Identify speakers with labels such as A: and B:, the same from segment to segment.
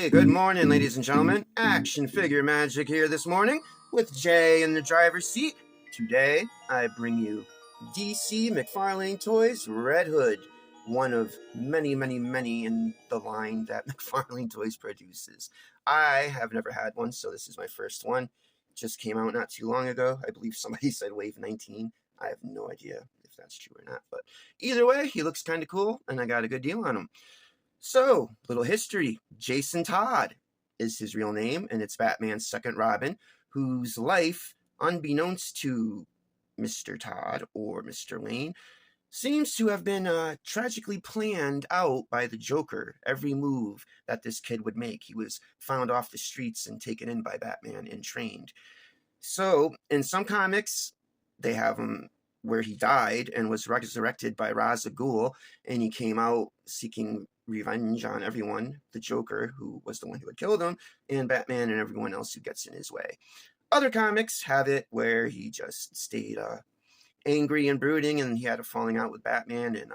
A: Hey, good morning, ladies and gentlemen. Action figure magic here this morning with Jay in the driver's seat. Today, I bring you DC McFarlane Toys Red Hood, one of many, many, many in the line that McFarlane Toys produces. I have never had one, so this is my first one. It just came out not too long ago. I believe somebody said Wave 19. I have no idea if that's true or not, but either way, he looks kind of cool, and I got a good deal on him. So, little history. Jason Todd is his real name, and it's Batman's second Robin, whose life, unbeknownst to Mr. Todd or Mr. Wayne, seems to have been tragically planned out by the Joker. Every move that this kid would make, he was found off the streets and taken in by Batman and trained. So, in some comics, they have him where he died and was resurrected by Ra's al Ghul, and he came out seeking revenge on everyone, the Joker, who was the one who had killed him, and Batman and everyone else who gets in his way. Other comics have it where he just stayed angry and brooding, and he had a falling out with Batman, and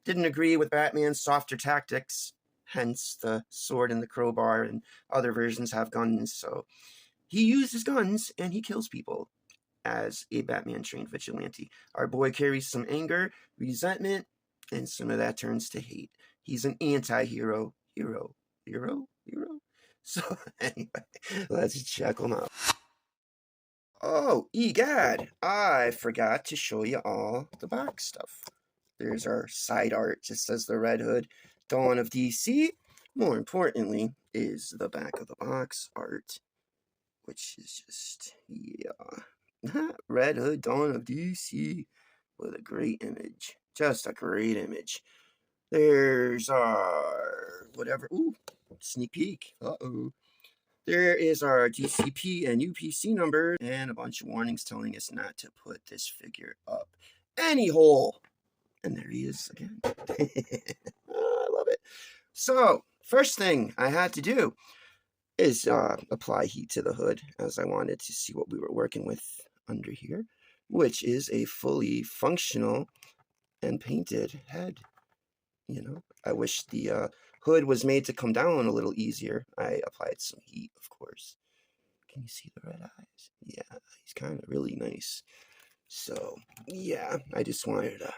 A: didn't agree with Batman's softer tactics, hence the sword and the crowbar, and other versions have guns, so he uses guns, and he kills people as a Batman-trained vigilante. Our boy carries some anger, resentment, and some of that turns to hate. He's an anti-hero. Hero. So, anyway, let's check him out. Oh, egad, I forgot to show you all the box stuff. There's our side art, just says the Red Hood, Dawn of DC. More importantly is the back of the box art, which is just, yeah. Red Hood, Dawn of DC, with a great image. Just a great image. There's our, whatever, ooh, sneak peek, There is our DCP and UPC number, and a bunch of warnings telling us not to put this figure up any hole. And there he is again. Oh, I love it. So, first thing I had to do is apply heat to the hood, as I wanted to see what we were working with under here, which is a fully functional and painted head. You know, I wish the hood was made to come down a little easier. I applied some heat, of course. Can you see the red eyes? Yeah, he's kind of really nice. So, yeah, I just wanted to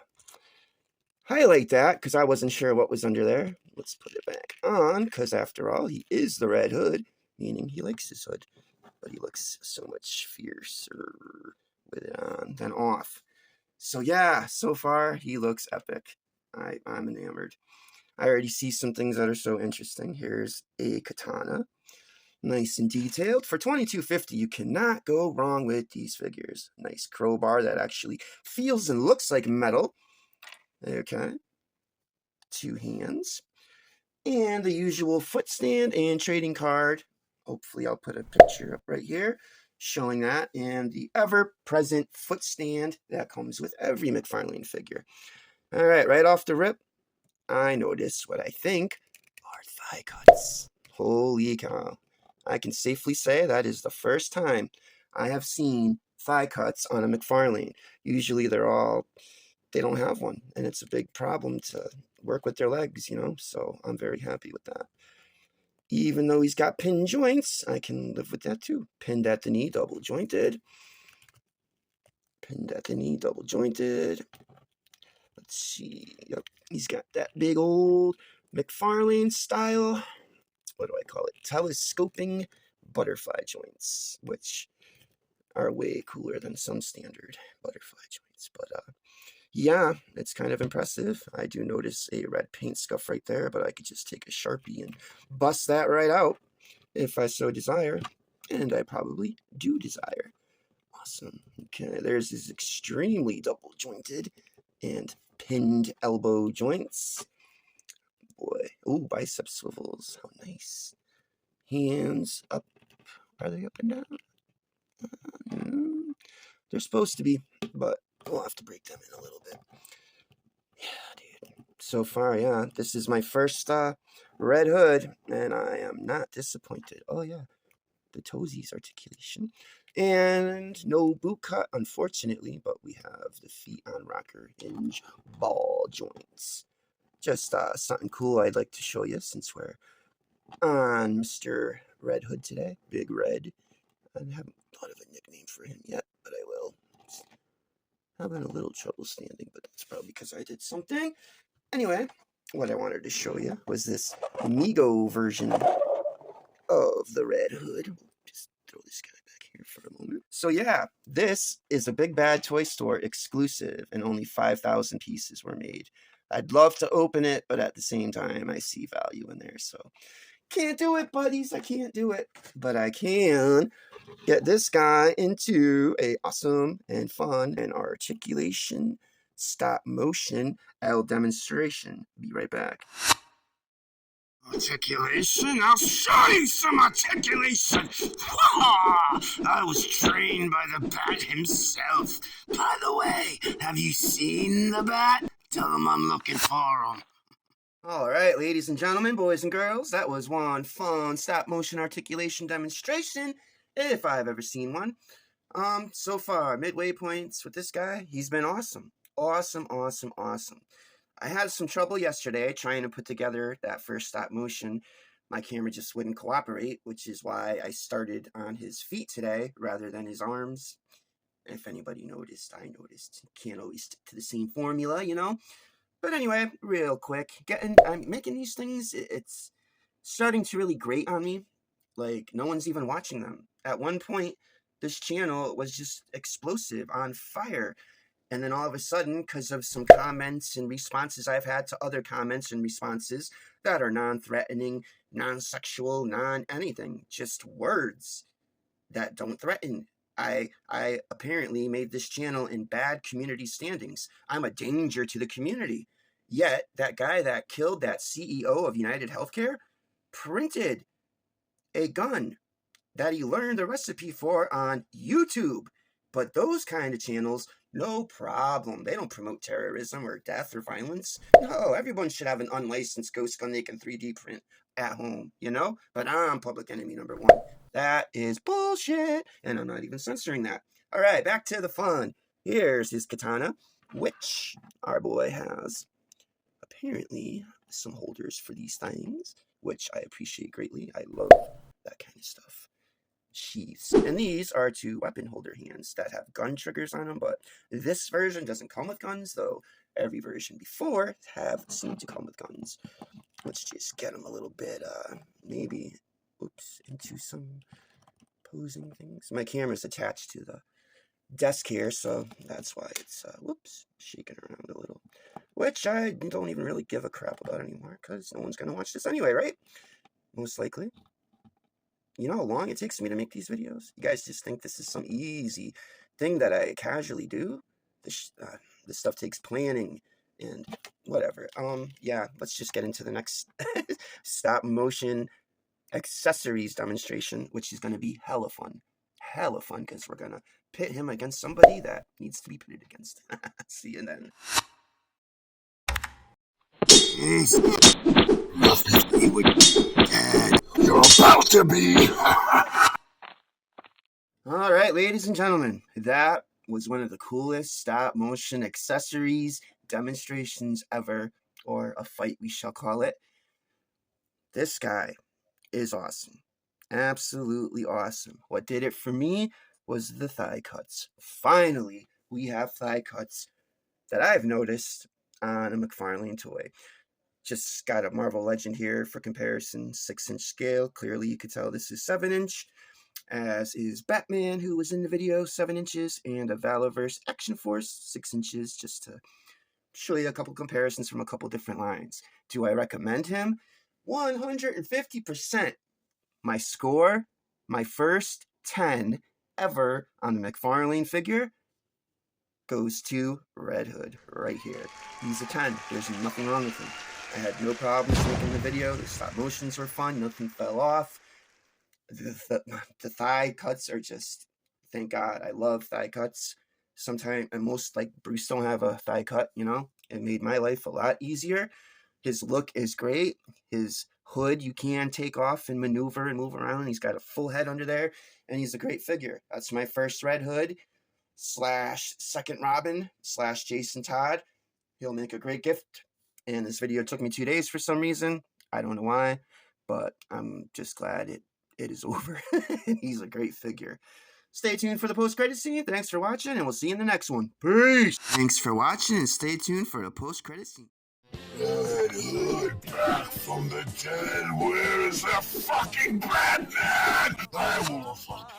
A: highlight that because I wasn't sure what was under there. Let's put it back on because, after all, he is the Red Hood, meaning he likes his hood. But he looks so much fiercer with it on than off. So, yeah, so far, he looks epic. I'm enamored. I already see some things that are so interesting. Here's a katana, nice and detailed. For $22.50, you cannot go wrong with these figures. Nice crowbar that actually feels and looks like metal. Okay. 2 hands. And the usual foot stand and trading card. Hopefully I'll put a picture up right here showing that. And the ever-present foot stand that comes with every McFarlane figure. All right, right off the rip, I noticed what I think are thigh cuts. Holy cow. I can safely say that is the first time I have seen thigh cuts on a McFarlane. Usually they don't have one, and it's a big problem to work with their legs, you know, so I'm very happy with that. Even though he's got pinned joints, I can live with that too. Pinned at the knee, double jointed. Pinned at the knee, double jointed. Let's see. Yep, he's got that big old McFarlane style, what do I call it? Telescoping butterfly joints, which are way cooler than some standard butterfly joints. But yeah, it's kind of impressive. I do notice a red paint scuff right there, but I could just take a Sharpie and bust that right out if I so desire. And I probably do desire. Awesome. Okay, there's his extremely double jointed and pinned elbow joints. Boy, ooh, bicep swivels. How nice. Hands up. Are they up and down? They're supposed to be, but we'll have to break them in a little bit. Yeah, dude. So far, yeah, this is my first Red Hood, and I am not disappointed. Oh, yeah, the toesies articulation. And no boot cut, unfortunately, but we have the feet on rocker hinge ball joints. Just something cool I'd like to show you since we're on Mr. Red Hood today. Big Red. I haven't thought of a nickname for him yet, but I will. Having a little trouble standing, but that's probably because I did something. Anyway, what I wanted to show you was this Amigo version of the Red Hood. Just throw this guy back here for a moment. So yeah, this is a Big Bad Toy Store exclusive, and only 5,000 pieces were made. I'd love to open it, but at the same time, I see value in there, so can't do it, buddies. I can't do it, but I can get this guy into a awesome and fun and articulation stop motion L demonstration. Be right back. Articulation? I'll show you some articulation! I was trained by the bat himself. By the way, have you seen the bat? Tell him I'm looking for him. Alright, ladies and gentlemen, boys and girls, that was one fun stop-motion articulation demonstration, if I've ever seen one. So far, midway points with this guy, he's been awesome. Awesome, awesome, awesome. I had some trouble yesterday trying to put together that first stop-motion. My camera just wouldn't cooperate, which is why I started on his feet today rather than his arms. If anybody noticed, I noticed. Can't always stick to the same formula, you know? But anyway, real quick, I'm making these things, it's starting to really grate on me. Like, no one's even watching them. At one point, this channel was just explosive, on fire. And then all of a sudden, because of some comments and responses I've had to other comments and responses that are non-threatening, non-sexual, non-anything, just words that don't threaten. I apparently made this channel in bad community standings. I'm a danger to the community. Yet, that guy that killed that CEO of United Healthcare printed a gun that he learned the recipe for on YouTube. But those kind of channels, no problem. They don't promote terrorism or death or violence. No, everyone should have an unlicensed ghost gun they can 3D print at home, you know? But I'm public enemy number one. That is bullshit, and I'm not even censoring that. All right, back to the fun. Here's his katana, which our boy has apparently some holders for these things, which I appreciate greatly. I love that kind of stuff. Sheaths. And these are two weapon holder hands that have gun triggers on them, but this version doesn't come with guns, though every version before have seemed to come with guns. Let's just get them a little bit, maybe, into some posing things. My camera's attached to the desk here, so that's why it's, shaking around a little. Which I don't even really give a crap about anymore, because no one's going to watch this anyway, right? Most likely. You know how long it takes me to make these videos? You guys just think this is some easy thing that I casually do? This stuff takes planning and whatever. Yeah, let's just get into the next stop motion accessories demonstration, which is going to be hella fun. Hella fun, because we're going to pit him against somebody that needs to be pitted against. See you then. Nothing you would dead. You're about to be. All right, ladies and gentlemen, that was one of the coolest stop motion accessories demonstrations ever, or a fight we shall call it. This guy is awesome. Absolutely awesome. What did it for me was the thigh cuts. Finally, we have thigh cuts that I've noticed on a McFarlane toy. Just got a Marvel Legend here for comparison, 6-inch scale. Clearly you could tell this is 7-inch. As is Batman, who was in the video, 7 inches, and a Valaverse Action Force, 6 inches, just to show you a couple comparisons from a couple different lines. Do I recommend him? 150%. My score, my first 10 ever on the McFarlane figure, goes to Red Hood right here. He's a 10. There's nothing wrong with him. I had no problems making the video. The stop motions were fun. Nothing fell off. The thigh cuts are just, thank God. I love thigh cuts. Sometimes, and most, like Bruce, don't have a thigh cut, you know? It made my life a lot easier. His look is great. His hood you can take off and maneuver and move around. He's got a full head under there, and he's a great figure. That's my first Red Hood / second Robin / Jason Todd. He'll make a great gift. And this video took me 2 days for some reason. I don't know why. but I'm just glad it is over. And he's a great figure. Stay tuned for the post-credit scene. Thanks for watching, and we'll see you in the next one. Peace! Thanks for watching, and stay tuned for the post-credit scene.
B: Red Hood back from the dead. Where is that fucking Batman? I will fucking